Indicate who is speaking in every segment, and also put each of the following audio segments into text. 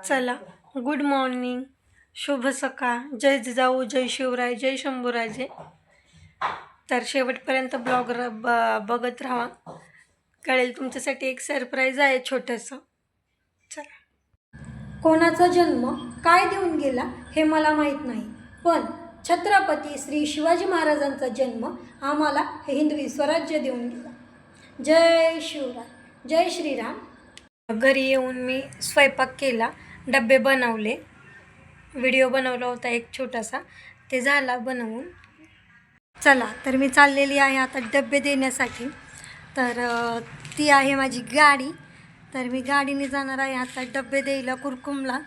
Speaker 1: चला, good morning, शुभ सकाळ, जय जिजाऊ, जय शिवराय, जय शंभूराजे. तर शेवटपर्यंत ब्लॉग बघत राहा, कळेल तुमच्यासाठी एक सरप्राईज आहे छोटंसं. चला. कोणाचा जन्म काय देऊन गेला हे मला माहीत नाही, पण छत्रपती श्री शिवाजी महाराजांचा जन्म आम्हाला हिंदवी स्वराज्य देऊन गेला. जय शिवराय, जय श्रीराम. घरी येऊन मी स्वयंपाक केला, डबे बनवले, व्हिडिओ बनवला होता एक छोटासा, ते झाला बनवून. चला, तर मी चाललेली आहे आता डबे देण्यासाठी. तर ती आहे माझी गाडी. तर मी गाडीने जाणार आहे आता डबे द्यायला कुरकुमला.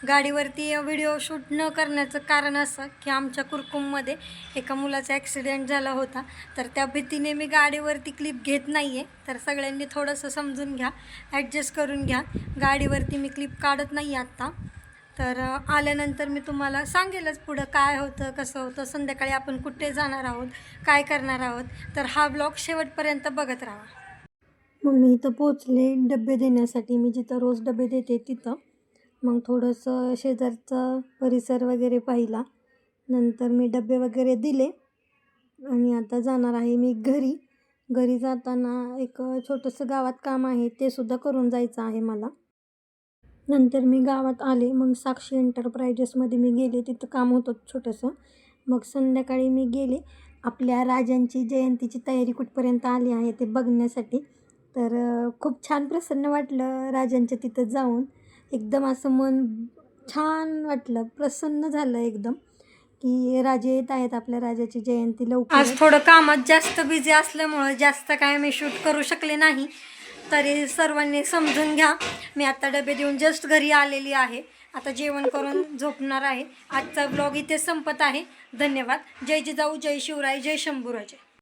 Speaker 1: गाडीवरती व्हिडिओ शूट न करण्याचं कारण असं की आमच्या कुरकुममध्ये एका मुलाचा ॲक्सिडेंट झाला होता. तर त्या भीतीने मी गाडीवरती क्लिप घेत नाही आहे. तर सगळ्यांनी थोडंसं समजून घ्या, ॲडजस्ट करून घ्या. गाडीवरती मी क्लिप काढत नाही आत्ता. तर आल्यानंतर मी तुम्हाला सांगेलच पुढं काय होतं, कसं होतं, संध्याकाळी आपण कुठे जाणार आहोत, काय करणार आहोत. तर हा ब्लॉग शेवटपर्यंत बघत राहा. मग मी इथं पोचले डबे देण्यासाठी, मी जिथं रोज डबे देते तिथं. मग थोडंसं शेजारचा परिसर वगैरे पाहिला, नंतर मी डबे वगैरे दिले आणि आता जाणार आहे मी घरी. घरी जाताना एक छोटंसं गावात काम आहे, ते सुद्धा करून जायचं आहे मला. नंतर मी गावात आले, मग साक्षी एंटरप्राइजेसमध्ये मी गेले, तिथं काम होतं छोटंसं. मग संध्याकाळी मी गेले आपल्या राजांची जयंतीची तयारी कुठपर्यंत आली आहे ते बघण्यासाठी. तर खूप छान प्रसन्न वाटलं राजांच्या तिथं जाऊन. एकदम असं मन छान वाटलं, प्रसन्न झालं एकदम की राजे येत आहेत, आपल्या राजाची जयंती लवकर. आज थोडं कामात जास्त बिझी असल्यामुळं जास्त काय मी शूट करू शकले नाही. तरी सर्वांनी समजून घ्या. मी आता डबे देऊन जस्ट घरी आलेली आहे. आता जेवण करून झोपणार आहे. आजचा ब्लॉग इथे संपत आहे. धन्यवाद. जय जिजाऊ, जय शिवराय, जय शंभूराजे.